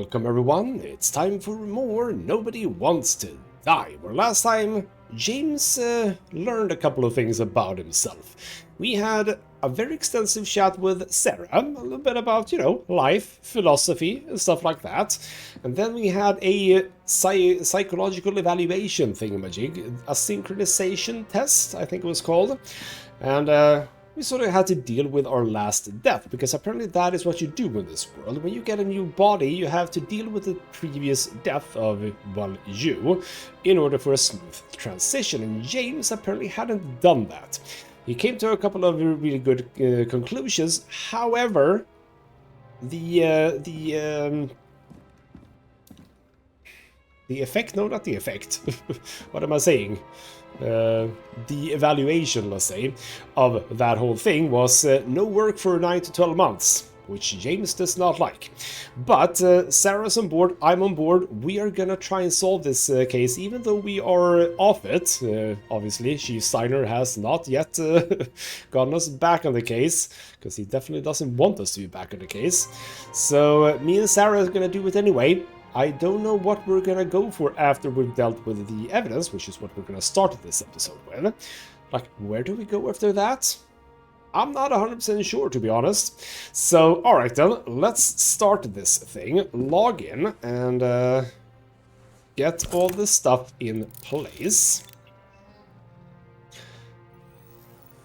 Welcome everyone, it's time for more Nobody Wants to Die, where last time James learned a couple of things about himself. We had a very extensive chat with Sarah, a little bit about, life, philosophy, and stuff like that. And then we had a psychological evaluation thingamajig, a synchronization test, I think it was called. And we sort of had to deal with our last death, because apparently that is what you do in this world. When you get a new body, you have to deal with the previous death of, well, you, in order for a smooth transition, and James apparently hadn't done that. He came to a couple of really good conclusions. However, the effect, no, not the effect, what am I saying? The evaluation, let's say, of that whole thing was no work for 9 to 12 months, which James does not like. But Sarah's on board, I'm on board, we are gonna try and solve this case, even though we are off it. Obviously, Chief Steiner has not yet gotten us back on the case, because he definitely doesn't want us to be back on the case. So me and Sarah are gonna do it anyway. I don't know what we're gonna go for after we've dealt with the evidence, which is what we're gonna start this episode with. Like, where do we go after that? I'm not 100% sure, to be honest. So, alright then, let's start this thing, log in, and get all this stuff in place.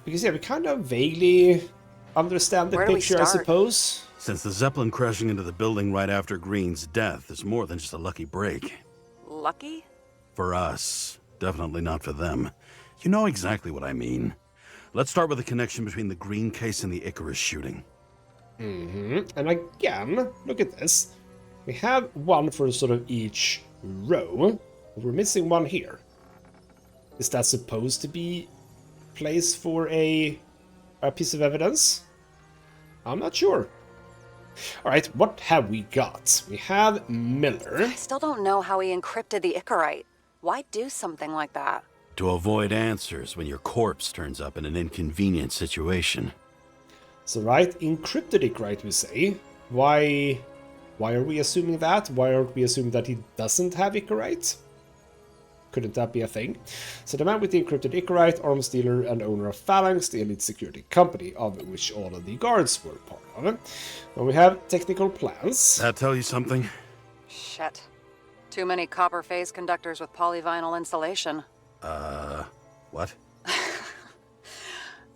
Because, yeah, we kind of vaguely understand the picture, I suppose. Since the Zeppelin crashing into the building right after Green's death is more than just a lucky break. Lucky? For us. Definitely not for them. You know exactly what I mean. Let's start with the connection between the Green case and the Icarus shooting. And again, look at this. We have one for sort of each row. We're missing one here. Is that supposed to be placed for a piece of evidence? I'm not sure. Alright, what have we got? We have Miller. I still don't know how he encrypted the Icarite. Why do something like that? To avoid answers when your corpse turns up in an inconvenient situation. So right, encrypted Icarite we say. Why are we assuming that? Why aren't we assuming that he doesn't have Icarite? Couldn't that be a thing? So the man with the encrypted Icarite, arms dealer and owner of Phalanx, the elite security company, of which all of the guards were part of. And we have technical plans. That tell you something? Shit. Too many copper phase conductors with polyvinyl insulation. What?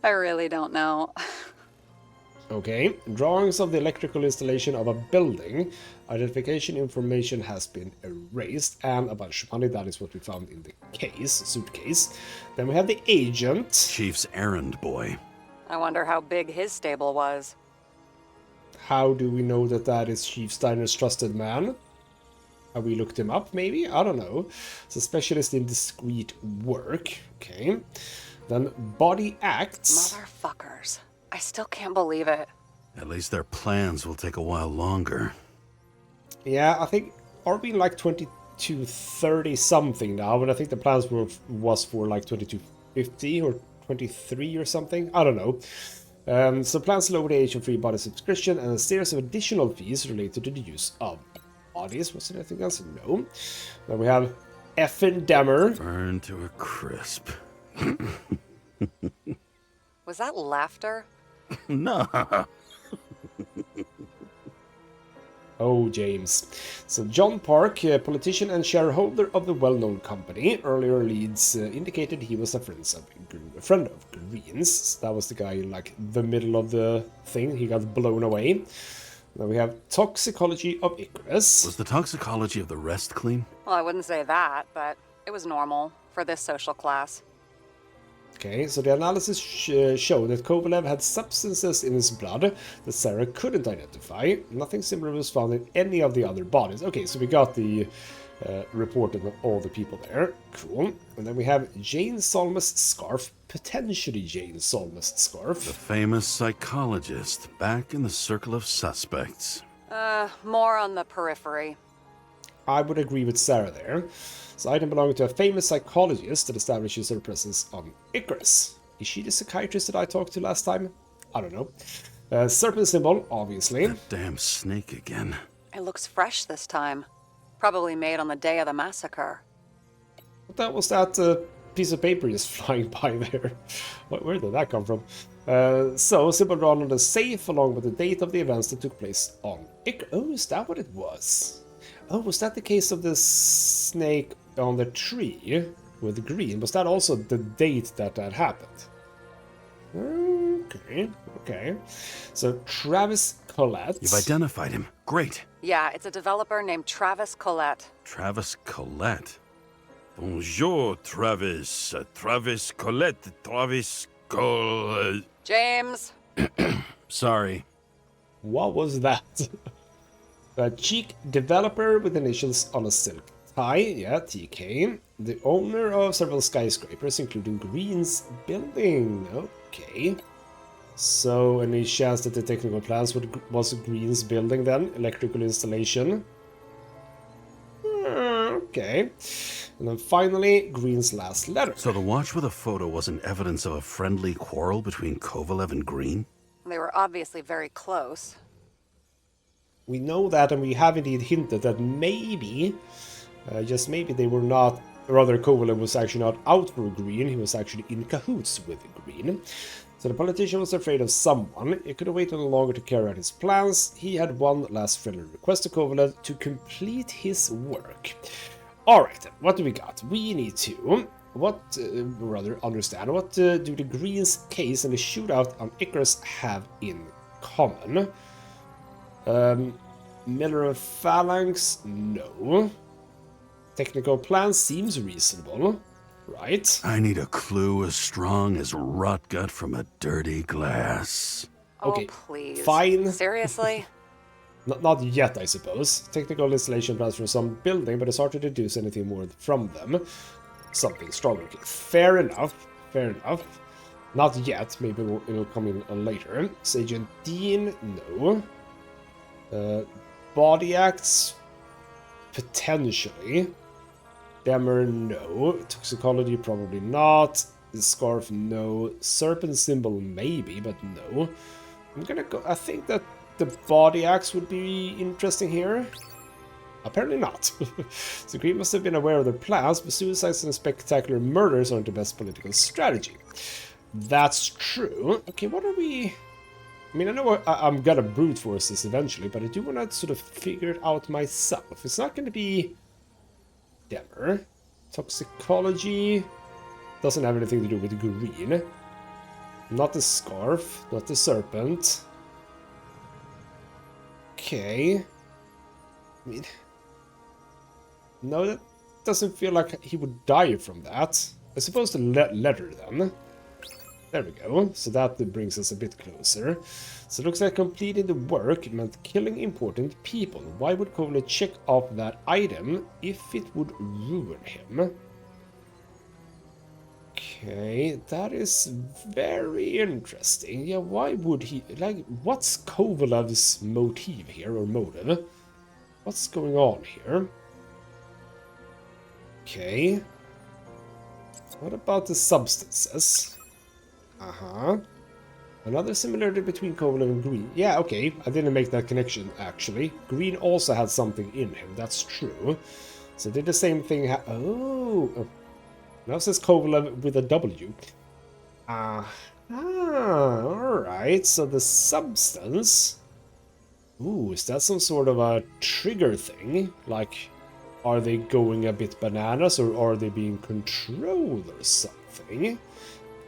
I really don't know. Okay, drawings of the electrical installation of a building. Identification information has been erased, and a bunch of money. That is what we found in the suitcase. Then we have the agent. Chief's errand boy. I wonder how big his stable was. How do we know that that is Chief Steiner's trusted man? Have we looked him up, maybe? I don't know. It's a specialist in discreet work. Okay. Then body acts. Motherfuckers. I still can't believe it. At least their plans will take a while longer. Yeah, I think, are we like 2230 something now? And I think the plans was for like 2250 or 23 or something. I don't know. So plans lower the age of free body subscription and a series of additional fees related to the use of bodies. Was there anything else? No. Then we have effing Demmer. Burn to a crisp. Was that laughter? No. Oh, James. So John Park, a politician and shareholder of the well-known company. Earlier leads indicated he was a friend of Green's. So that was the guy in like the middle of the thing. He got blown away. Then we have toxicology of Icarus. Was the toxicology of the rest clean? Well, I wouldn't say that, but it was normal for this social class. Okay, so the analysis showed that Kovalev had substances in his blood that Sarah couldn't identify. Nothing similar was found in any of the other bodies. Okay, so we got the report of all the people there. Cool. And then we have Jane Solmest's scarf. Potentially Jane Solmest's scarf. The famous psychologist, back in the circle of suspects. More on the periphery. I would agree with Sarah there. This item belonging to a famous psychologist that establishes her presence on Icarus. Is she the psychiatrist that I talked to last time? I don't know. Serpent symbol, obviously. That damn snake again. It looks fresh this time. Probably made on the day of the massacre. What the hell was that piece of paper just flying by there? Where did that come from? So, symbol drawn on the safe along with the date of the events that took place on Icar. Oh, is that what it was? Oh, was that the case of the snake on the tree with green? Was that also the date that happened? Okay. So, Travis Collette. You've identified him. Great. Yeah, it's a developer named Travis Collette. Travis Collette. Bonjour, Travis. Travis Collette. Travis Collette. James! Sorry. What was that? A cheek developer with initials on a silk tie, yeah, TK. The owner of several skyscrapers, including Green's building. Okay. So, any chance that the technical plans was Green's building then? Electrical installation? Okay. And then finally, Green's last letter. So the watch with a photo wasn't evidence of a friendly quarrel between Kovalev and Green? They were obviously very close. We know that, and we have indeed hinted that maybe, just maybe, they were not, rather Kovalev was actually not out for Green, he was actually in cahoots with Green. So the politician was afraid of someone. He could have waited longer to carry out his plans. He had one last friendly request to Kovalev to complete his work. Alright then, what do we got? We need to, understand what do the Greens case and the shootout on Icarus have in common? Miller and Phalanx, no. Technical plan seems reasonable, right? I need a clue as strong as rot gut from a dirty glass. Okay, oh, please. Fine. Seriously? Not yet, I suppose. Technical installation plans from some building, but it's hard to deduce anything more from them. Something stronger. Okay, fair enough. Not yet. Maybe it'll come in later. Agent Dean, no. Body acts, potentially. Demmer, no. Toxicology, probably not. The scarf, no. Serpent symbol, maybe, but no. I'm gonna go. I think that the body axe would be interesting here. Apparently not. So Green must have been aware of their plans, but suicides and spectacular murders aren't the best political strategy. That's true. Okay, what are we... I mean, I know I'm gonna brute force this eventually, but I do want to sort of figure it out myself. It's not going to be... Demmer. Toxicology... Doesn't have anything to do with Green. Not the scarf, not the serpent. Okay. I mean... No, that doesn't feel like he would die from that. I suppose the letter then. There we go. So that brings us a bit closer. So it looks like completing the work meant killing important people. Why would Kovalev check off that item if it would ruin him? Okay, that is very interesting. Yeah, why would he... Like, what's Kovalev's motive here, or motive? What's going on here? Okay. What about the substances? Another similarity between Kovalev and Green. Yeah, okay. I didn't make that connection, actually. Green also had something in him. That's true. So did the same thing oh. Now it says Kovalev with a W. Alright. So the substance... Ooh, is that some sort of a trigger thing? Like, are they going a bit bananas, or are they being controlled or something?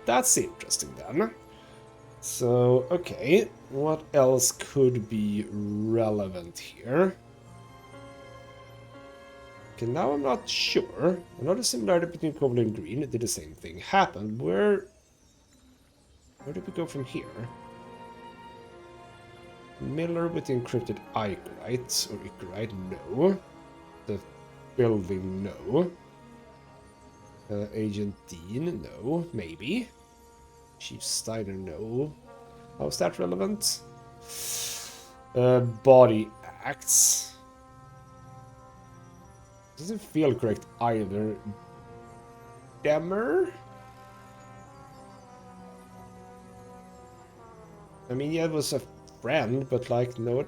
That's interesting then. So, okay, what else could be relevant here? Okay, now I'm not sure. Another similarity between Kovalev and Green did the same thing happen. Where did we go from here? Miller with the encrypted Icarite, or Icarite, no. The building, no. Agent Dean, no, maybe. Chief Steiner, no. How's that relevant? Body acts. Doesn't feel correct either. Demmer? I mean, yeah, it was a friend, but like, no,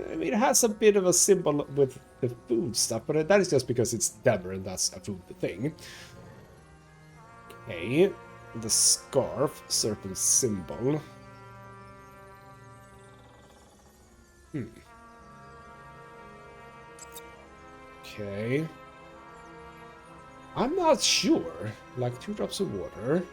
I mean, it has a bit of a symbol with the food stuff, but that is just because it's Demer and that's a food thing. Okay, the scarf, serpent symbol. Okay. I'm not sure. Like 2 drops of water.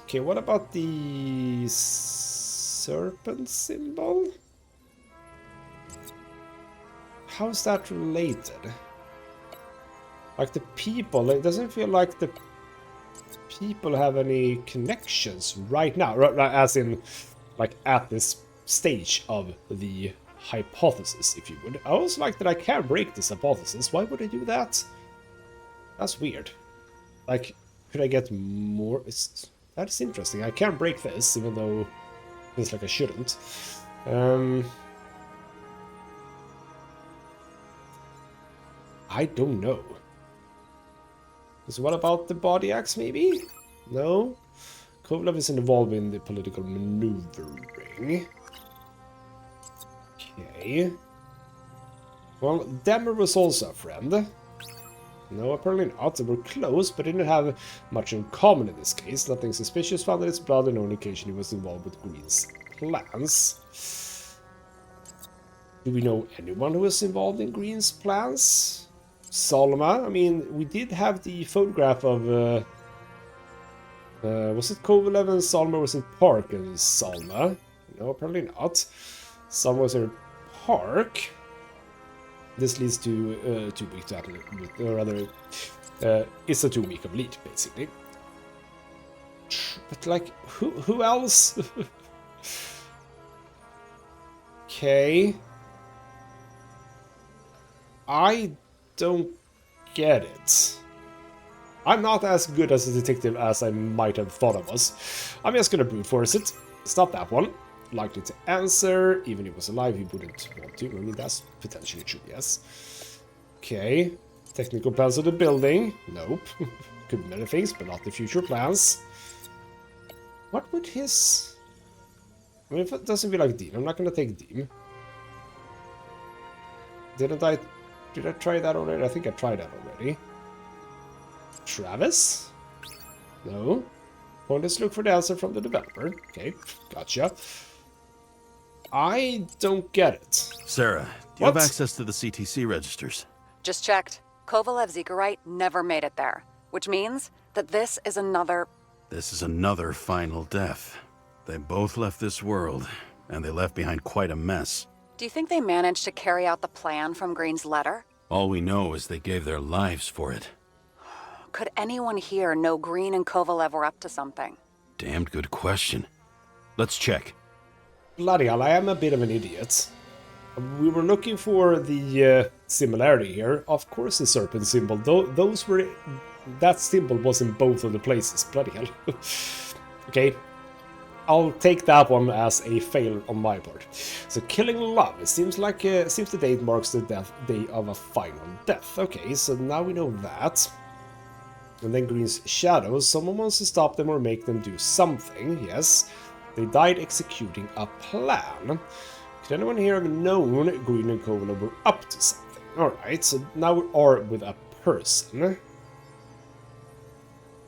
Okay, what about the serpent symbol? How is that related? Like the people, it doesn't feel like the people have any connections right now, as in, like, at this stage of the hypothesis, if you would. I also like that I can break this hypothesis. Why would I do that? That's weird. Like, could I get more? That's interesting. I can break this, even though it feels like I shouldn't. I don't know. So what about the body axe, maybe? No? Kovalev is involved in the political maneuvering. Okay. Well, Demer was also a friend. No, apparently not. They were close, but didn't have much in common in this case. Nothing suspicious found in his blood, and no indication he was involved with Green's plans. Do we know anyone who was involved in Green's plans? Salma? I mean, we did have the photograph of... was it Kovalev and Salma? Was it Park and Salma? No, apparently not. Salma was in Park. This leads to 2 weeks to happen, or rather, it's a 2 week of lead, basically. But like, who else? Okay. I don't get it. I'm not as good as a detective as I might have thought I was. I'm just gonna brute force it. It's not that one. Likely to answer. Even if he was alive, he wouldn't want to. I mean, that's potentially true, yes. Okay. Technical plans of the building. Nope. Could be many things, but not the future plans. What would his... I mean, if it doesn't feel like Dean, I'm not gonna take Dean. Did I try that already? I think I tried that already. Travis? No. Let's look for the answer from the developer. Okay, gotcha. I don't get it. Sarah, do you have access to the CTC registers? Just checked. Kovalev's Zegarite never made it there, which means that this is another... This is another final death. They both left this world, and they left behind quite a mess. Do you think they managed to carry out the plan from Green's letter? All we know is they gave their lives for it. Could anyone here know Green and Kovalev were up to something? Damned good question. Let's check. Bloody hell, I am a bit of an idiot. We were looking for the similarity here. Of course the serpent symbol. Those were... That symbol was in both of the places. Bloody hell. Okay. I'll take that one as a fail on my part. So, killing love. It seems like seems the date marks the day of a final death. Okay, so now we know that. And then Green's shadows. Someone wants to stop them or make them do something. Yes. They died executing a plan. Could anyone here have known Green and Kovalev were up to something? Alright, so now we are with a person.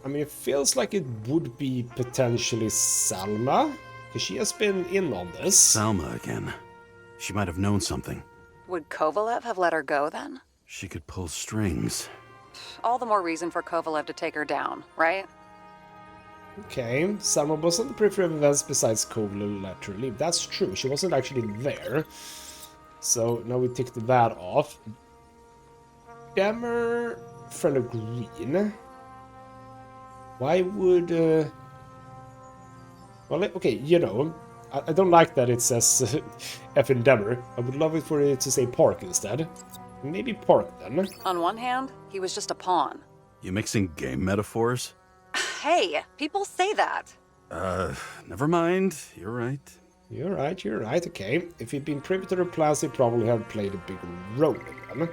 I mean, it feels like it would be potentially Salma, because she has been in on this. Salma again. She might have known something. Would Kovalev have let her go then? She could pull strings. All the more reason for Kovalev to take her down, right? Okay, Salma was on the periphery of events besides Kovalev let her leave. That's true, she wasn't actually there. So now we ticked that off. Demer, friend of Green. Why would... Well, okay, you know, I don't like that it says F in Demer. I would love it for it to say Park instead. Maybe Park then. On one hand, he was just a pawn. You mixing game metaphors? Hey, people say that. Never mind. You're right. You're right, okay. If he'd been privy to their plans, he probably had played a bigger role in them.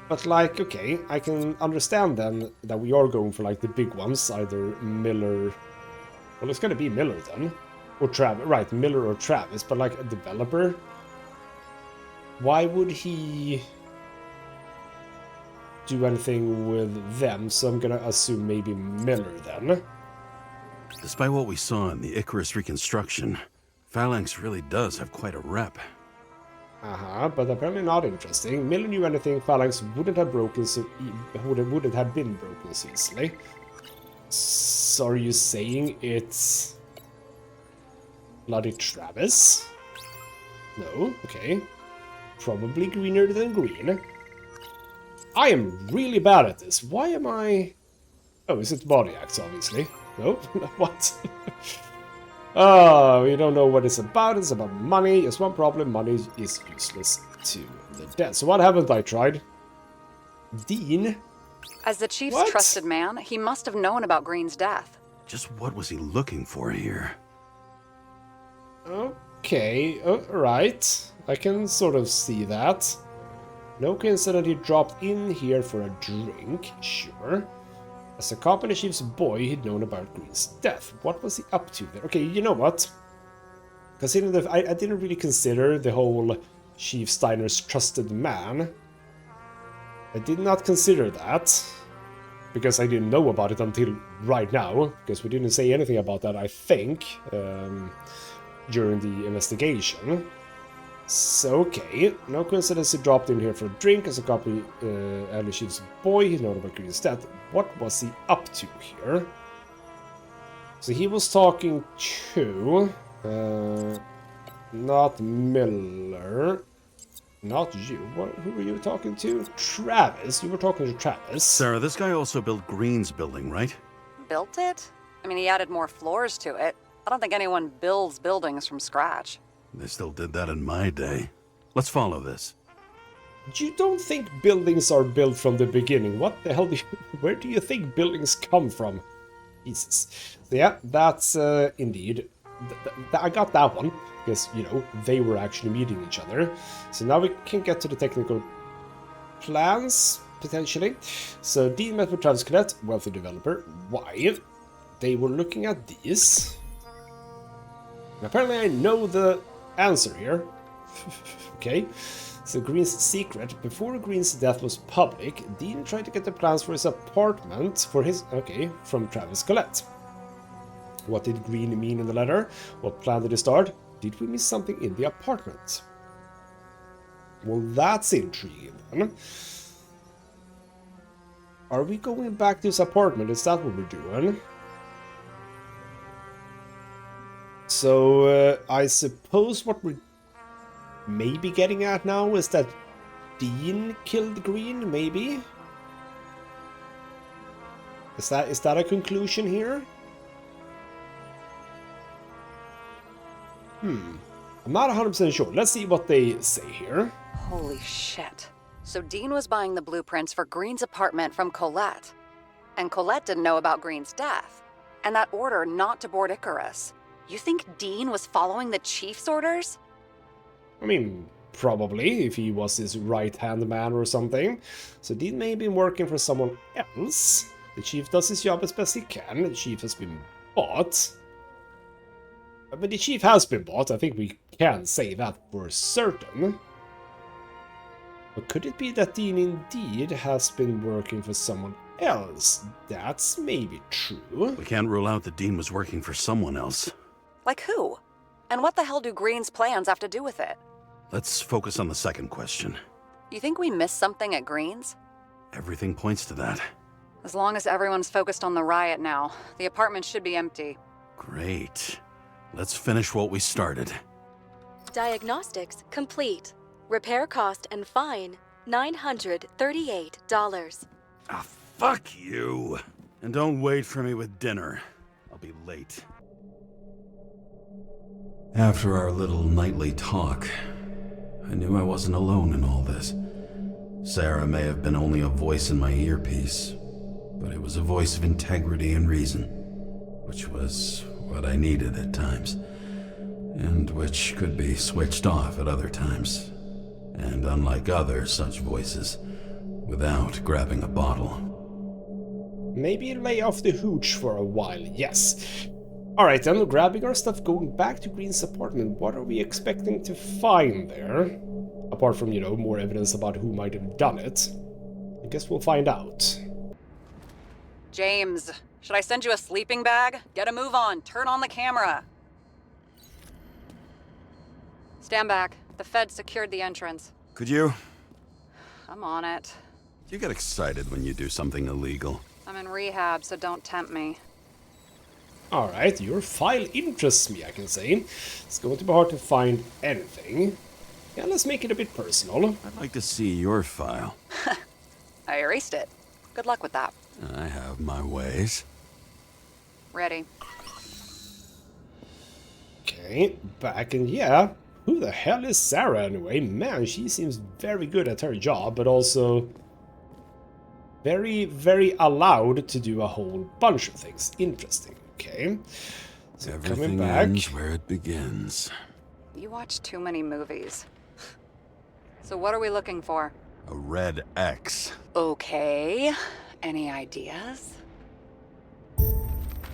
But like, okay, I can understand then that we are going for like the big ones, either Miller... Well, it's gonna be Miller then. Or Travis, right, Miller or Travis, but like a developer? Why would he do anything with them? So I'm gonna assume maybe Miller then. Despite what we saw in the Icarus reconstruction, Phalanx really does have quite a rep. But apparently not interesting. Miller knew anything Phalanx wouldn't have broken wouldn't have been broken so easily. So are you saying it's bloody Travis? No, okay. Probably greener than green. I am really bad at this. Why am I... Oh, is it body acts, obviously? No? What? Oh, you don't know what it's about. It's about money. Just one problem. Money is useless to the dead. So what haven't I tried? Dean? As the chief's trusted man, he must have known about Green's death. Just what was he looking for here? Okay, right. I can sort of see that. No coincidence he dropped in here for a drink, sure. As a company chief's boy, he'd known about Green's death. What was he up to there? Okay, you know what? Considering that I didn't really consider the whole Chief Steiner's trusted man. I did not consider that. Because I didn't know about it until right now. Because we didn't say anything about that, I think, during the investigation. So, okay, no coincidence he dropped in here for a drink as a company early chief's boy. He'd known about Green's death. What was he up to here? So he was talking to... not Miller. Not you. Who were you talking to? Travis. You were talking to Travis. Sarah, this guy also built Green's building, right? Built it? I mean, he added more floors to it. I don't think anyone builds buildings from scratch. They still did that in my day. Let's follow this. You don't think buildings are built from the beginning? What the hell do you... Where do you think buildings come from? Jesus. So yeah, that's indeed... I got that one. Because, you know, they were actually meeting each other. So now we can get to the technical plans, potentially. So Dean met with Travis Collette, wealthy developer. Why? They were looking at these. And apparently I know the answer here. Okay. So Green's secret. Before Green's death was public, Dean tried to get the plans for his apartment for his... Okay, from Travis Collette. What did Green mean in the letter? What plan did he start? Did we miss something in the apartment? Well, that's intriguing then. Are we going back to his apartment? Is that what we're doing? So, I suppose what we're maybe getting at now is that Dean killed Green, maybe? Is that a conclusion here? I'm not 100% sure. Let's see what they say here. Holy shit. So Dean was buying the blueprints for Green's apartment from Colette. And Colette didn't know about Green's death. And that order not to board Icarus. You think Dean was following the chief's orders? I mean, probably, if he was his right-hand man or something. So Dean may have been working for someone else. The chief does his job as best he can. The chief has been bought. But the chief has been bought, I think we can say that for certain. But could it be that Dean indeed has been working for someone else? That's maybe true. We can't rule out that Dean was working for someone else. Like who? And what the hell do Green's plans have to do with it? Let's focus on the second question. You think we missed something at Green's? Everything points to that. As long as everyone's focused on the riot now, the apartment should be empty. Great. Let's finish what we started. Diagnostics complete. Repair cost and fine, $938. Ah, fuck you! And don't wait for me with dinner. I'll be late. After our little nightly talk, I knew I wasn't alone in all this. Sarah may have been only a voice in my earpiece, but it was a voice of integrity and reason, which was what I needed at times, and which could be switched off at other times. And unlike other such voices, without grabbing a bottle. Maybe lay off the hooch for a while, yes. Alright then, grabbing our stuff, going back to Green's apartment. What are we expecting to find there? Apart from, you know, more evidence about who might have done it. I guess we'll find out. James, should I send you a sleeping bag? Get a move on. Turn on the camera. Stand back. The Fed secured the entrance. Could you? I'm on it. You get excited when you do something illegal. I'm in rehab, so don't tempt me. Alright, your file interests me, I can say. It's going to be hard to find anything. Yeah, let's make it a bit personal. I'd like to see your file. I erased it. Good luck with that. I have my ways. Ready. Okay, back and yeah. Who the hell is Sarah anyway? Man, she seems very good at her job, but also very, very allowed to do a whole bunch of things. Interesting. Okay. So Everything coming back. ends where it begins. You watch too many movies. So what are we looking for? A red X. Okay. Any ideas?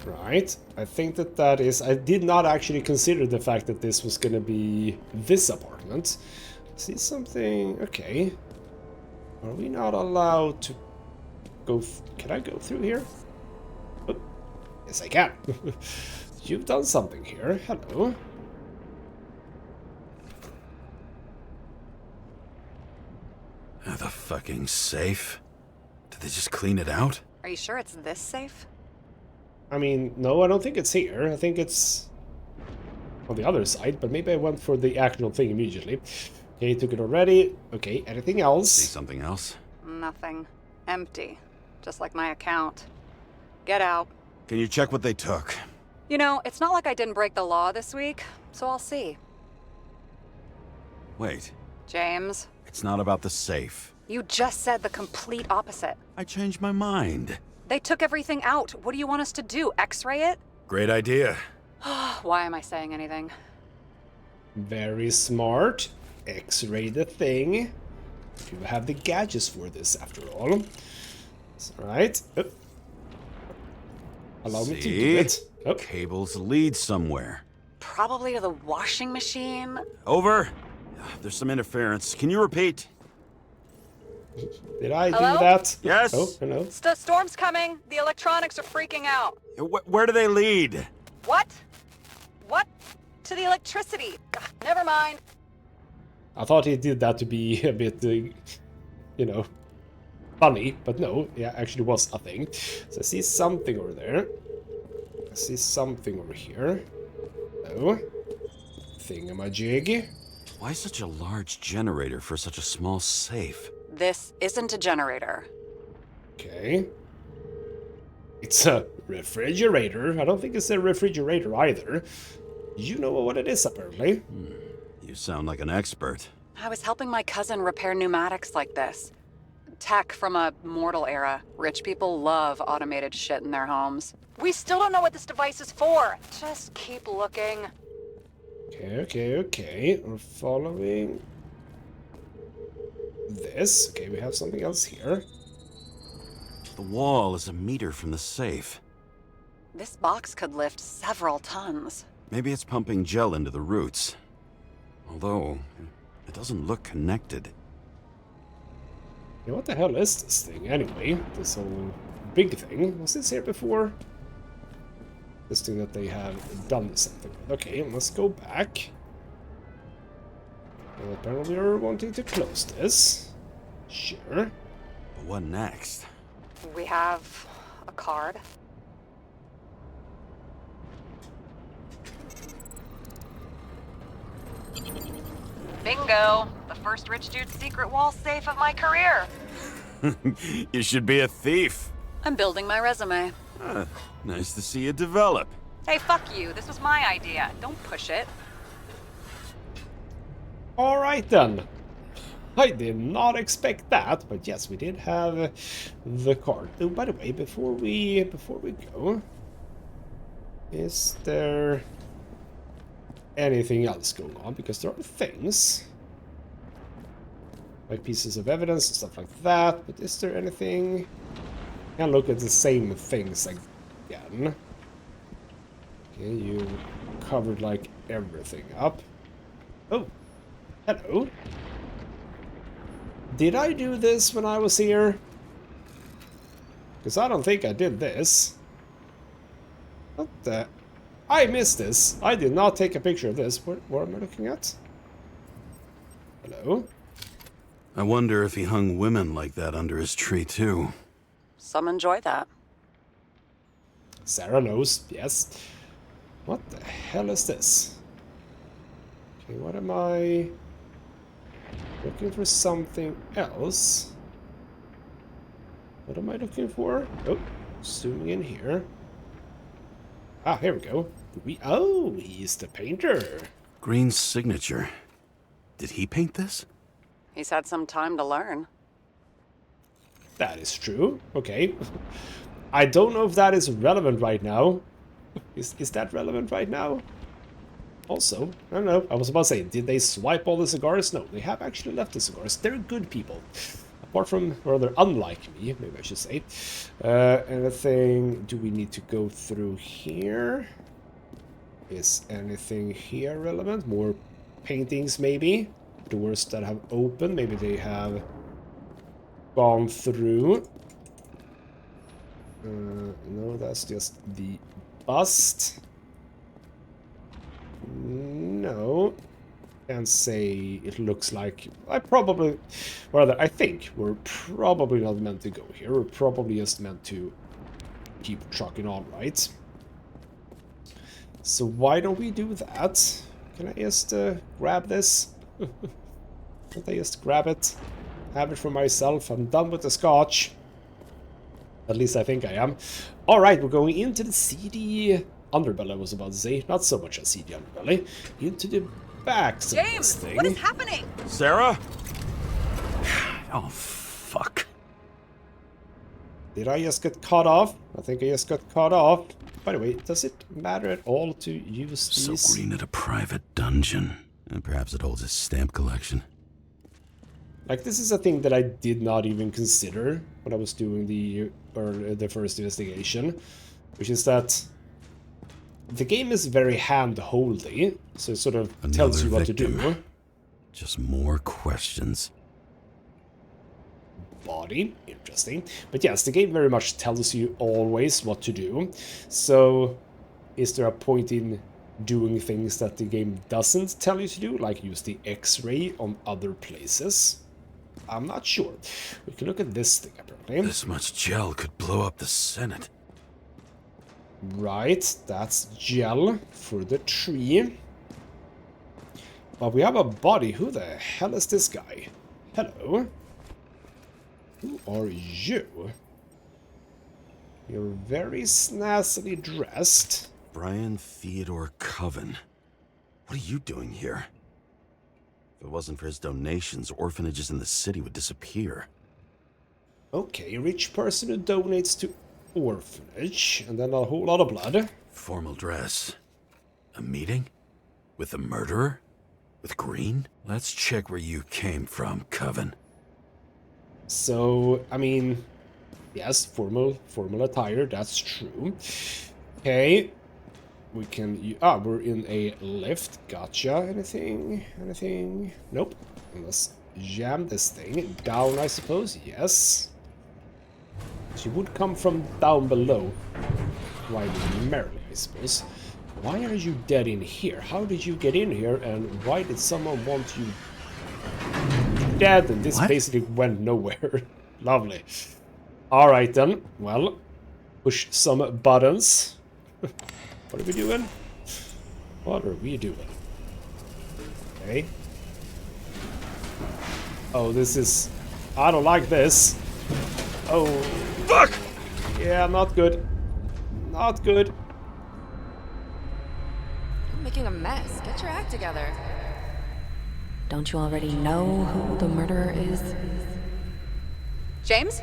Right. I think that is... I did not actually consider the fact that this was going to be this apartment. See something... Okay. Are we not allowed to go... Can I go through here? Oh. Yes, I can. You've done something here. Hello. The fucking safe? Did they just clean it out? Are you sure it's this safe? I mean, no, I don't think it's here. I think it's on the other side, but maybe I went for the actual thing immediately. Okay, took it already. Okay, anything See else? something else? Nothing. Empty. Just like my account. Get out. Can you check what they took? You know, it's not like I didn't break the law this week, so I'll see. Wait, James, it's not about the safe. you just said the complete opposite. I changed my mind. They took everything out. What do you want us to do? X-ray it? Great idea. Why am I saying anything? Very smart. X-ray the thing. You have the gadgets for this, after all. Alright. Oh. Allow me to do it. Oh. Cables lead somewhere. Probably to the washing machine. Over. There's some interference. Can you repeat? Did I Hello? do that? Yes? Oh, hello. Storm's coming. The electronics are freaking out. Where do they lead? What? What? To the electricity. Never mind. I thought he did that to be a bit, you know, funny, but no, yeah, actually was a thing. So I see something over there. I see something over here. No. Thingamajig. Why such a large generator for such a small safe? This isn't a generator. Okay. It's a refrigerator. I don't think it's a refrigerator either. You know what it is, apparently. You sound like an expert. I was helping my cousin repair pneumatics like this. Tech from a mortal era. Rich people love automated shit in their homes. We still don't know what this device is for. Just keep looking. Okay. We're following this. Okay, we have something else here. The wall is a meter from the safe. This box could lift several tons. Maybe it's pumping gel into the roots. Although, it doesn't look connected. Yeah, what the hell is this thing anyway? This whole big thing. Was this here before? This thing that they have done something with. Okay, let's go back. And apparently we're wanting to close this. Sure. But what next? We have a card. Bingo! The first rich dude's secret wall safe of my career. You should be a thief. I'm building my resume. Nice to see you develop. Hey, fuck you. This was my idea. Don't push it. Alright then. I did not expect that, but yes, we did have the card. Oh, by the way, before we go, is there anything else going on? Because there are things. like pieces of evidence and stuff like that. But is there anything? Can look at the same things again. Okay, you covered like everything up. Oh, hello. Did I do this when I was here? Because I don't think I did this. What the? I missed this. I did not take a picture of this. What am I looking at? Hello? I wonder if he hung women like that under his tree, too. Some enjoy that. Sarah knows, yes. What the hell is this? Okay, what am I... Looking for something else? What am I looking for? Oh, zooming in here. Ah, here we go. Oh, he's the painter. Green's signature. Did he paint this? He's had some time to learn. That is true. Okay. I don't know if that is relevant right now. Is that relevant right now? Also, I don't know. I was about to say, did they swipe all the cigars? No, they have actually left the cigars. They're good people. Apart from, rather unlike me, maybe I should say. Anything, do we need to go through here? Is anything here relevant? More paintings, maybe? Doors that have opened, maybe they have gone through. No, that's just the bust. No. Can't say it looks like... I think we're probably not meant to go here. We're probably just meant to keep trucking on, right? So why don't we do that? Can I just grab this? Can't I just grab it? Have it for myself. I'm done with the scotch. At least I think I am. Alright, we're going into the seedy underbelly, I was about to say. Not so much a seedy underbelly. Into the backs of this thing. What is happening? Sarah? Oh, fuck. Did I just get cut off? I think I just got cut off. By the way, does it matter at all to use these? So Green at a private dungeon. And perhaps it holds his stamp collection. Like, this is a thing that I did not even consider when I was doing the first investigation, which is that the game is very hand-holdy, so it sort of tells you what to do. Just more questions. Body, interesting. But yes, the game very much tells you always what to do. So, is there a point in doing things that the game doesn't tell you to do, like use the X-ray on other places? I'm not sure. We can look at this thing, apparently. This much gel could blow up the Senate. Right, that's gel for the tree. But we have a body. Who the hell is this guy? Hello? Who are you? You're very snazzily dressed. Brian Theodore Coven. What are you doing here? If it wasn't for his donations, orphanages in the city would disappear. Okay, rich person who donates to orphanage, and then a whole lot of blood. Formal dress. A meeting? With the murderer? With Green? Let's check where you came from, Coven. So, I mean, yes, formal attire, that's true. Okay. We can... we're in a lift. Gotcha. Anything? Anything? Nope. Let's jam this thing down, I suppose. Yes. She would come from down below. Primarily, I suppose. Why are you dead in here? How did you get in here? And why did someone want you dead? And this basically went nowhere. Lovely. Alright then. Well, push some buttons. What are we doing? What are we doing? Okay. Oh, this is... I don't like this. Oh. Fuck! Yeah, not good. Not good. You're making a mess. Get your act together. Don't you already know who the murderer is? James?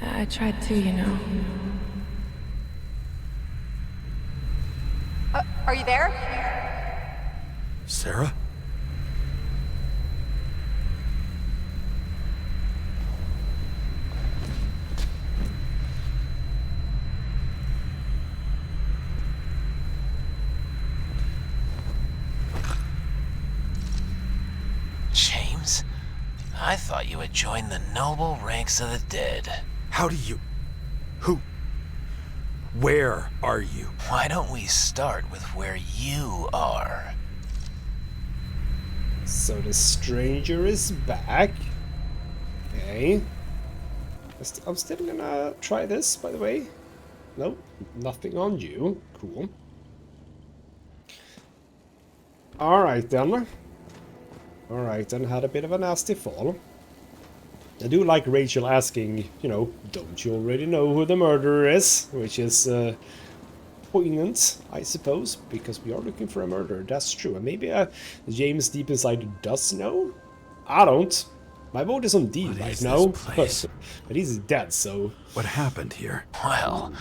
I tried to, you know. Are you there? Sarah? I thought you had joined the noble ranks of the dead. How do you... Who... Where are you? Why don't we start with where you are? So the stranger is back. Okay. I'm still gonna try this, by the way. Nope, nothing on you. Cool. Alright then. Alright then, had a bit of a nasty fall. I do like Rachel asking, you know, don't you already know who the murderer is? Which is poignant, I suppose, because we are looking for a murderer, that's true. And maybe James deep inside does know? I don't. My vote is on D right now, but he's dead, so... What happened here? Well,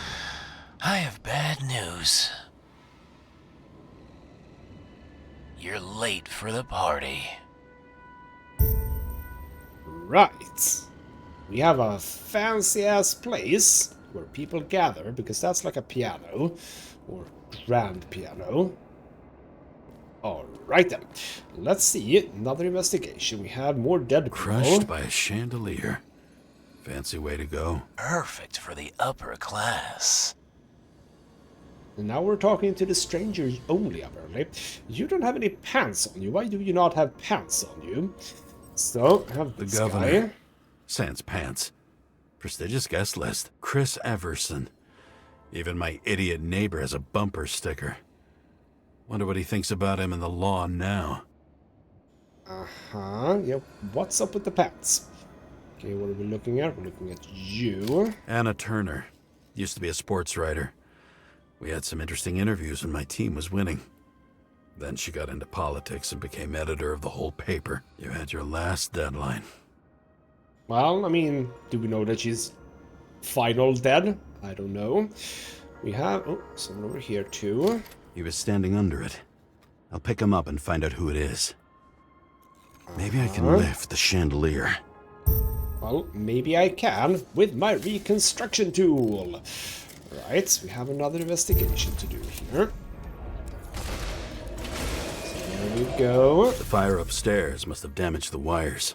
I have bad news. You're late for the party. Right. We have a fancy-ass place where people gather, because that's like a piano, or grand piano. Alright then. Let's see. Another investigation. We have more dead people. Crushed by a chandelier. Fancy way to go. Perfect for the upper class. And now we're talking to the stranger only, apparently. You don't have any pants on you. Why do you not have pants on you? So, have The this governor. guy. Sans pants. Prestigious guest list. Chris Everson. Even my idiot neighbor has a bumper sticker. Wonder what he thinks about him and the law now. Uh-huh. Yep. What's up with the pants? Okay, what are we looking at? We're looking at you. Anna Turner. Used to be a sports writer. We had some interesting interviews when my team was winning. Then she got into politics and became editor of the whole paper. You had your last deadline. Well, I mean, do we know that she's final dead? I don't know. We have... Oh, someone over here too. He was standing under it. I'll pick him up and find out who it is. Maybe I can lift the chandelier. Well, maybe I can with my reconstruction tool. Right, we have another investigation to do here. So there we go. The fire upstairs must have damaged the wires.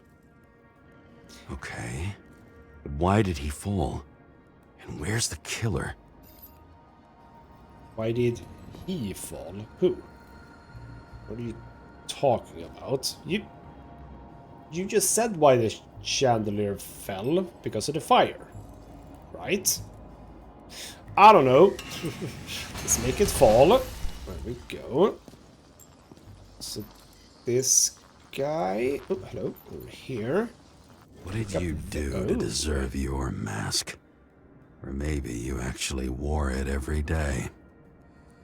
Okay. But why did he fall? And where's the killer? Why did he fall? Who? What are you talking about? You just said why the chandelier fell, because of the fire, right? I don't know. Let's make it fall. There we go. So this guy... Oh, hello. Over here. What did you do to deserve your mask? Or maybe you actually wore it every day.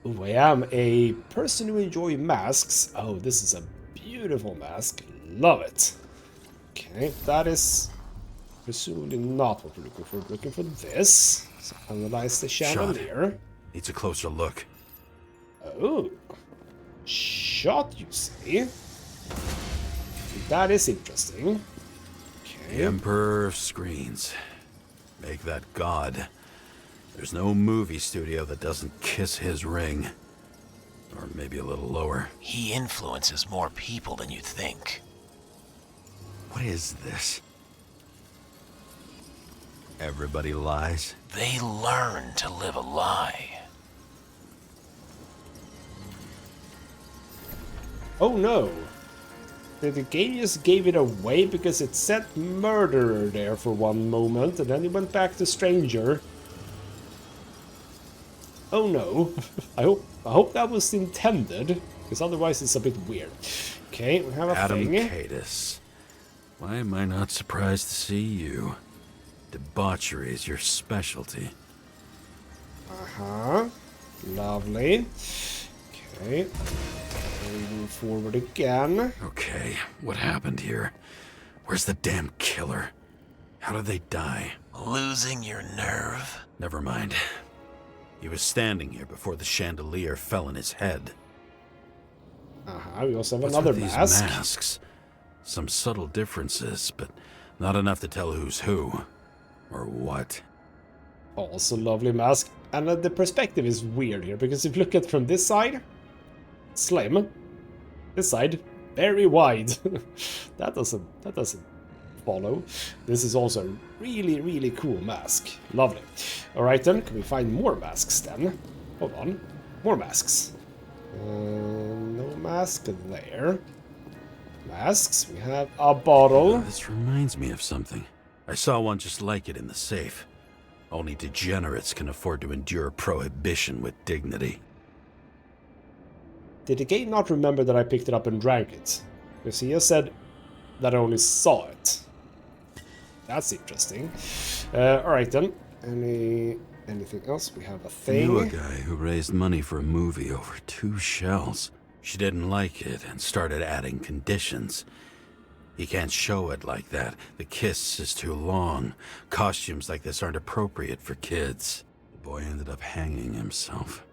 Oh, I am a person who enjoys masks. Oh, this is a beautiful mask. Love it. Okay, that is presumably not what we're looking for. We're looking for this. So analyze the chandelier. Needs a closer look. Oh. Shot, you say? That is interesting. Okay. The Emperor of Screens. Make that god. There's no movie studio that doesn't kiss his ring. Or maybe a little lower. He influences more people than you think. What is this? Everybody lies? They learn to live a lie. Oh no. The game just gave it away because it said murderer there for one moment and then it went back to stranger. Oh no. I hope that was intended, because otherwise it's a bit weird. Okay, we have a Adam thing. Cadis. Why am I not surprised to see you? Debauchery is your specialty. Uh-huh. Lovely. Okay. Moving forward again. Okay, what happened here? Where's the damn killer? How did they die? Losing your nerve? Never mind. He was standing here before the chandelier fell on his head. Uh-huh, we also have What's another with these mask. masks? Some subtle differences, but not enough to tell who's who. Or what. Also lovely mask. And the perspective is weird here, because if you look at from this side, slim. This side, very wide. that doesn't follow. This is also a really, really cool mask. Lovely. Alright then, can we find more masks then? Hold on. More masks. No mask there. Masks. We have a bottle. This reminds me of something. I saw one just like it in the safe. Only degenerates can afford to endure prohibition with dignity. Did the game not remember that I picked it up and drank it? Because he just said that I only saw it. That's interesting. Alright then. Anything else? We have a thing. I knew a guy who raised money for a movie over 2 shells. She didn't like it and started adding conditions. You can't show it like that. The kiss is too long. Costumes like this aren't appropriate for kids. The boy ended up hanging himself.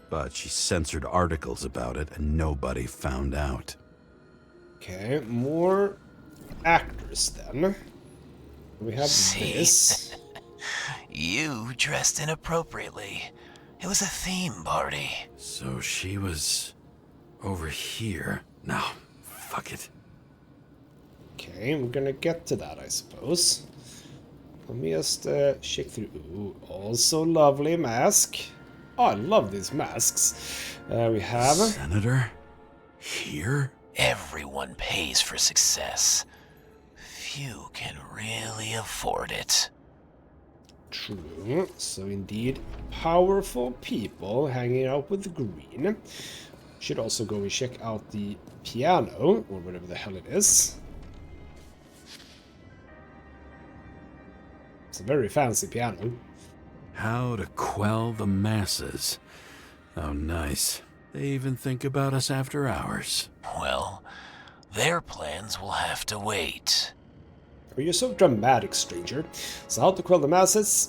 But she censored articles about it and nobody found out. Okay, more actors then. We have this. You dressed inappropriately. It was a theme party. So she was over here. No, fuck it. Okay, we're gonna get to that, I suppose. Let me just check through. Ooh, also lovely mask. Oh, I love these masks. We have... Senator? Here? Everyone pays for success. Few can really afford it. True. So indeed, powerful people hanging out with the green. Should also go and check out the piano, or whatever the hell it is. It's a very fancy piano. How to quell the masses. Oh, nice. They even think about us after hours. Well, their plans will have to wait. Oh, you're so dramatic, stranger. So how to quell the masses,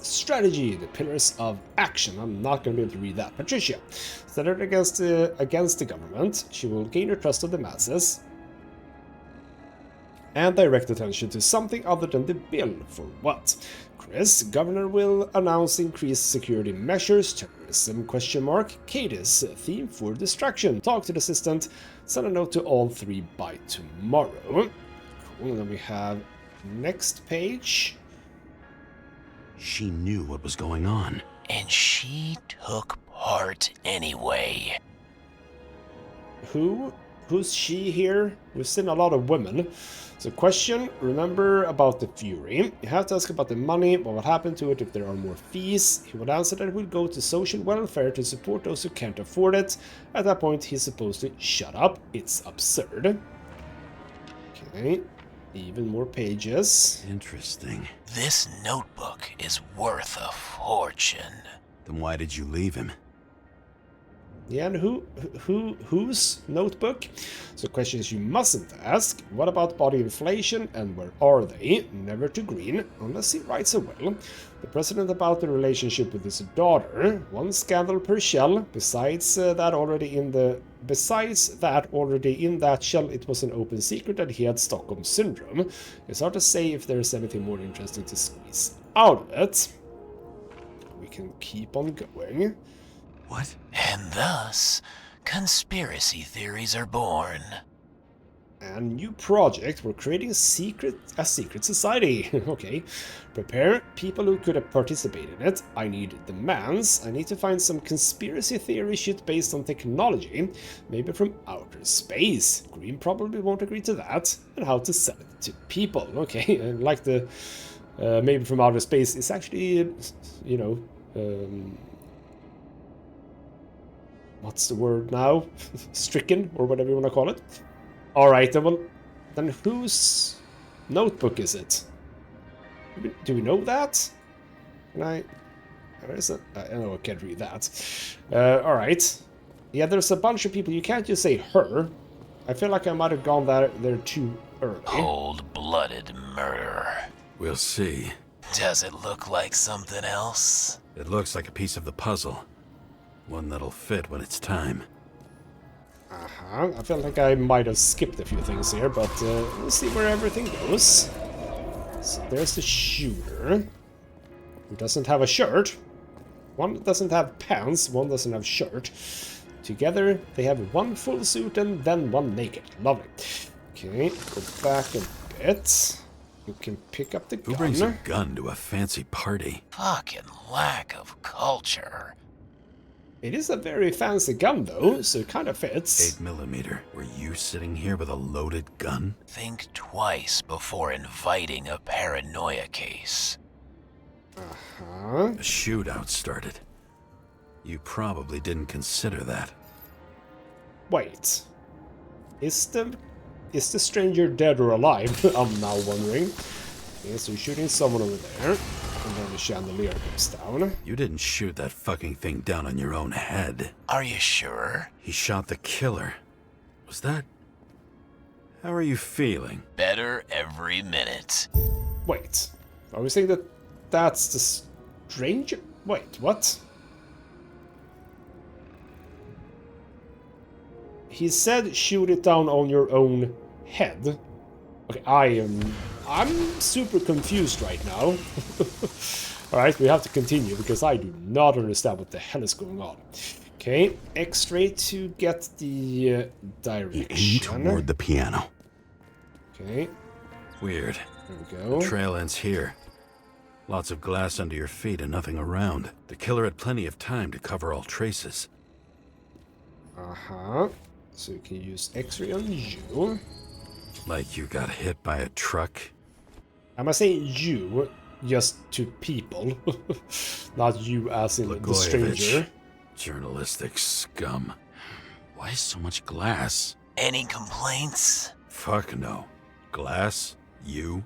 strategy, the pillars of action. I'm not going to be able to read that. Patricia, centered against the government. She will gain the trust of the masses and direct attention to something other than the bill. For what? Chris, governor will announce increased security measures, terrorism, ? Katie's theme for distraction. Talk to the assistant, send a note to all 3 by tomorrow. Cool, and then we have next page. She knew what was going on. And she took part anyway. Who's she here? We've seen a lot of women. So question, remember about the Fury. You have to ask about the money, what will happen to it if there are more fees. He would answer that it will go to social welfare to support those who can't afford it. At that point, he's supposed to shut up. It's absurd. Okay, even more pages. Interesting. This notebook is worth a fortune. Then why did you leave him? Yeah, and whose notebook? So questions you mustn't ask. What about body inflation and where are they? Never to Green, unless he writes a will. The president about the relationship with his daughter. 1 scandal per shell. Besides that, already in that shell, it was an open secret that he had Stockholm syndrome. It's hard to say if there's anything more interesting to squeeze out of it. We can keep on going. What? And thus, conspiracy theories are born. And new project, we're creating a secret society. Okay. Prepare people who could participate in it. I need demands. I need to find some conspiracy theory shit based on technology. Maybe from outer space. Green probably won't agree to that. And how to sell it to people. Okay, and like the maybe from outer space is actually, you know, what's the word now? Stricken, or whatever you want to call it. Alright, then whose notebook is it? Do we know that? Can I... Where is it? I know I can't read that. Alright. Yeah, there's a bunch of people. You can't just say her. I feel like I might have gone there too early. Cold-blooded murder. We'll see. Does it look like something else? It looks like a piece of the puzzle. One that'll fit when it's time. Uh-huh. I feel like I might have skipped a few things here, but we'll see where everything goes. So there's the shooter, who doesn't have a shirt. One doesn't have pants, one doesn't have shirt. Together, they have 1 full suit and then 1 naked. Lovely. Okay, go back a fit. You can pick up the gun. Who brings a gun to a fancy party? Fucking lack of culture. It is a very fancy gun though, so it kind of fits. 8mm. Were you sitting here with a loaded gun? Think twice before inviting a paranoia case. Uh-huh. A shootout started. You probably didn't consider that. Wait. Is the stranger dead or alive? I'm now wondering. Okay, so you're shooting someone over there. And then the chandelier goes down. You didn't shoot that fucking thing down on your own head. Are you sure? He shot the killer. Was that... How are you feeling? Better every minute. Wait. Are we saying that that's the stranger? Wait, what? He said shoot it down on your own head. Okay, I'm super confused right now. Alright, we have to continue because I do not understand what the hell is going on. Okay, X-ray to get the direction. Aim toward the piano. Okay, Weird. there we go. Trail ends here. Lots of glass under your feet and nothing around. The killer had plenty of time to cover all traces. Uh-huh. So you can use X-ray on you. Like you got hit by a truck. Am I saying you just to people? Not you as in the stranger. Journalistic scum. Why so much glass? Any complaints? Fuck no. Glass, you,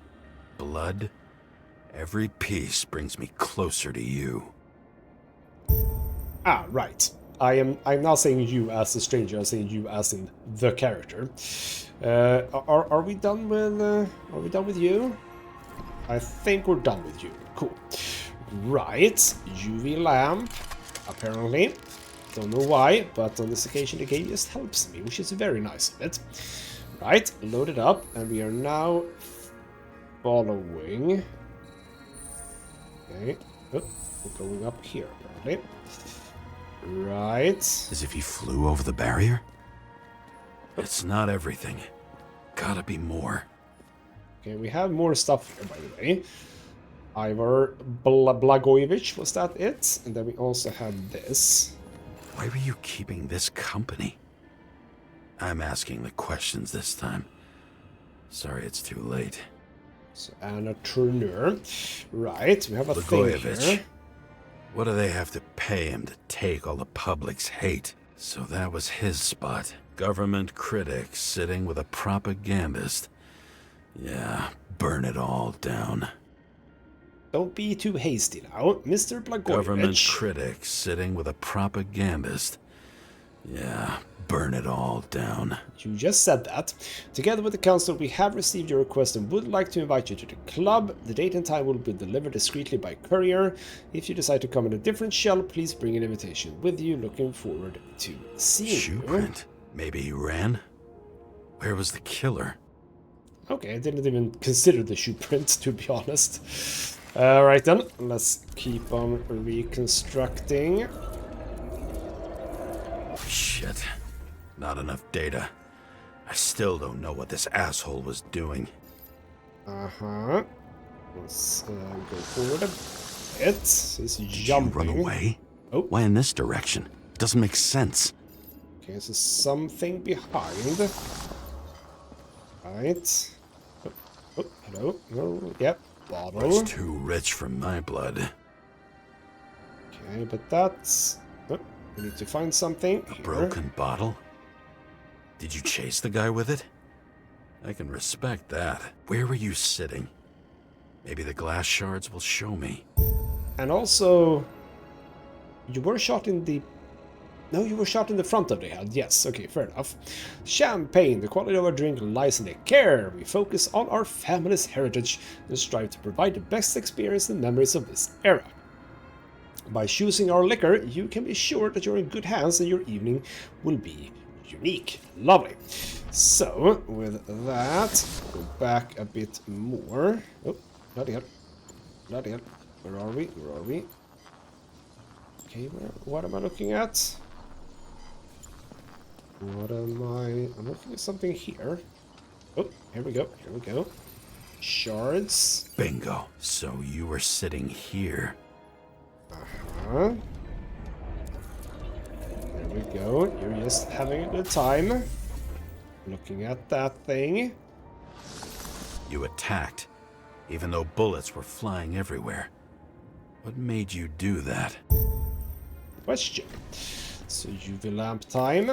blood. Every piece brings me closer to you. Ah, right. I'm not saying you as a stranger. I'm saying you as in the character. Are we done with you? I think we're done with you. Cool. Right. UV lamp. Apparently. Don't know why, but on this occasion the game just helps me, which is very nice of it. Right. Load it up, and we are now following. Okay. Oh, we're going up here apparently. Right. As if he flew over the barrier? It's not everything. Gotta be more. Okay, we have more stuff here, by the way. Ivor Blagojevich, was that it? And then we also had this. Why were you keeping this company? I'm asking the questions this time. Sorry it's too late. So, Anna Turner. Right, we have a thing Blagojevich. here. What do they have to pay him to take all the public's hate? So that was his spot. Government critic sitting with a propagandist. Yeah, burn it all down. Don't be too hasty now, Mr. Blagojevich. Government critic sitting with a propagandist. Yeah, burn it all down. You just said that. Together with the council, we have received your request and would like to invite you to the club. The date and time will be delivered discreetly by courier. If you decide to come in a different shell, please bring an invitation with you. Looking forward to seeing Shoe you. print. Maybe he ran? Where was the killer? Okay, I didn't even consider the shoe print, to be honest. Alright then, let's keep on reconstructing. Shit. Not enough data. I still don't know what this asshole was doing. Uh-huh. Let's go forward a bit. He's Did jumping. you run away? Oh. Why in this direction? It doesn't make sense. Okay, so something behind. Right. Oh, hello. No, yep. Bottle. It's too rich for my blood. Okay, but that's... Oh, we need to find something A here. broken bottle? Did you chase the guy with it? I can respect that. Where were you sitting? Maybe the glass shards will show me. And also... You were shot in the... No, you were shot in the front of the head. Yes, okay, fair enough. Champagne. The quality of our drink lies in the care. We focus on our family's heritage and strive to provide the best experience and memories of this era. By choosing our liquor, you can be sure that you're in good hands and your evening will be unique. Lovely. So, with that, go back a bit more. Oh, bloody hell. Bloody hell. Where are we? Where are we? Okay, what am I looking at? What am I... I'm looking at something here. Oh, here we go. Here we go. shards. Bingo. So you were sitting here. Huh? There we go. You're just having a good time. Looking at that thing. You attacked, even though bullets were flying everywhere. What made you do that? Question. So UV lamp time.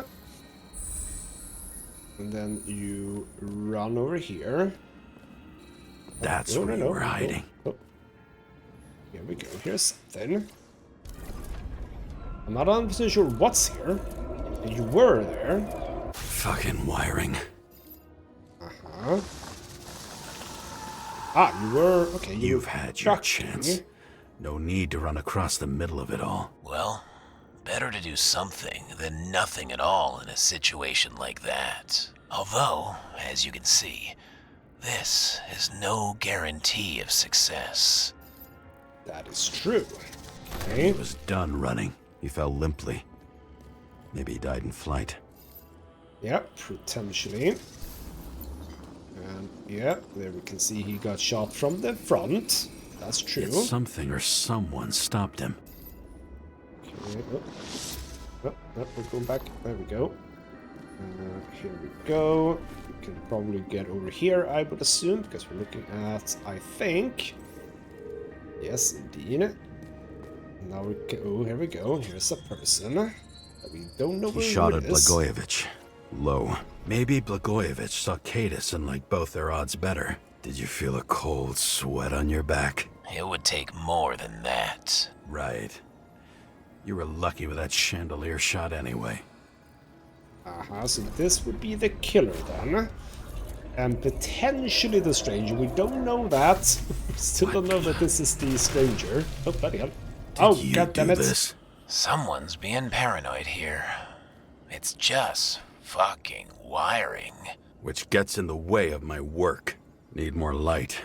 And then you run over here. That's where you were hiding. Oh. Here we go. Here's something. I'm not 100% sure what's here. You were there. Fucking wiring. Uh-huh. Ah, you were... Okay, You've had your chance. No need to run across the middle of it all. Well, better to do something than nothing at all in a situation like that. Although, as you can see, this is no guarantee of success. That is true. Okay. He was done running. He fell limply. Maybe he died in flight. Yeah, potentially. And yeah, there we can see he got shot from the front. That's true. Yet something or someone stopped him. Okay, we're going back. There we go. Here we go. We can probably get over here, I would assume, because we're looking at, I think... Yes, indeed. Now we can... Oh, here we go. Here's a person. That we don't know who He shot it at is. Blagojevich. Low. Maybe Blagojevich saw Cadis and liked both their odds better. Did you feel a cold sweat on your back? It would take more than that. Right. You were lucky with that chandelier shot anyway. Uh-huh, so this would be the killer then. And potentially the stranger. We don't know that. We still don't know that this is the stranger. Oh, bloody hell. Oh, Did you goddammit. do this? Someone's being paranoid here. It's just fucking wiring. Which gets in the way of my work. Need more light.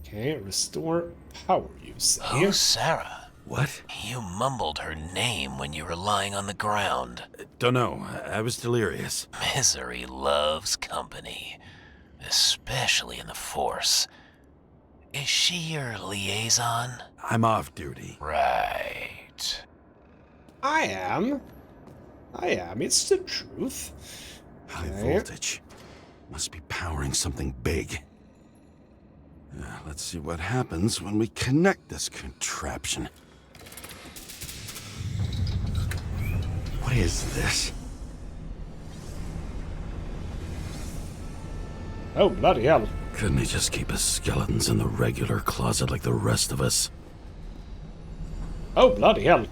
Okay, restore power, you say. Who's Sarah? What? You mumbled her name when you were lying on the ground. Don't know. I was delirious. Misery loves company, especially in the Force. Is she your liaison? I'm off duty. Right. I am. It's the truth. High Okay. voltage. Must be powering something big. Let's see what happens when we connect this contraption. What is this? Oh, bloody hell. Couldn't he just keep his skeletons in the regular closet like the rest of us? Oh, bloody hell.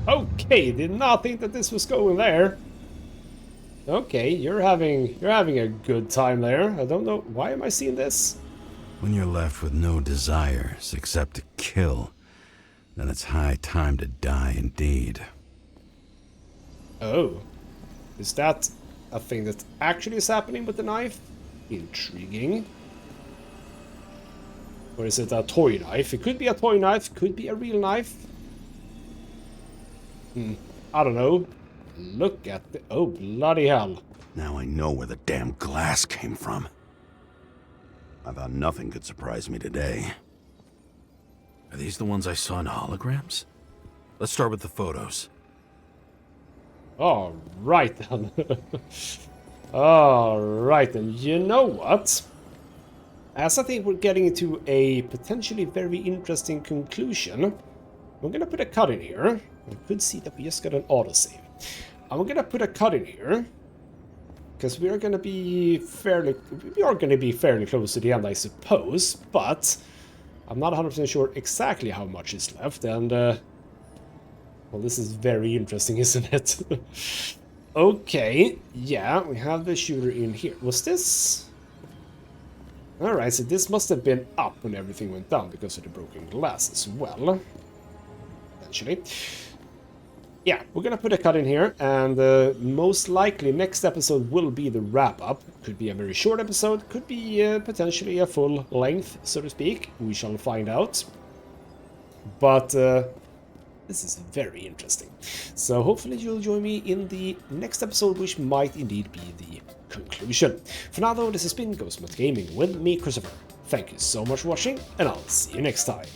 Okay, did not think that this was going there. Okay, you're having a good time there. I don't know, why am I seeing this? When you're left with no desires except to kill, then it's high time to die indeed. Oh. Is that a thing that actually is happening with the knife? Intriguing. Or is it a toy knife? It could be a toy knife, could be a real knife. I don't know. Look at the... Oh, bloody hell. Now I know where the damn glass came from. I thought nothing could surprise me today. Are these the ones I saw in holograms? Let's start with the photos. All right then. All right then. You know what? As I think we're getting into a potentially very interesting conclusion, I'm gonna put a cut in here. I could see that we just got an autosave. I'm gonna put a cut in here because we are gonna be fairly close to the end, I suppose. But I'm not 100% sure exactly how much is left, and well, this is very interesting, isn't it? Okay, yeah, we have the shooter in here. Was this? Alright, so this must have been up when everything went down because of the broken glass as well. Potentially. Yeah, we're gonna put a cut in here, and most likely next episode will be the wrap-up. Could be a very short episode, could be potentially a full length, so to speak. We shall find out. But this is very interesting. So hopefully you'll join me in the next episode, which might indeed be the conclusion. For now though, this has been ghostmutgaming with me, Christopher. Thank you so much for watching, and I'll see you next time.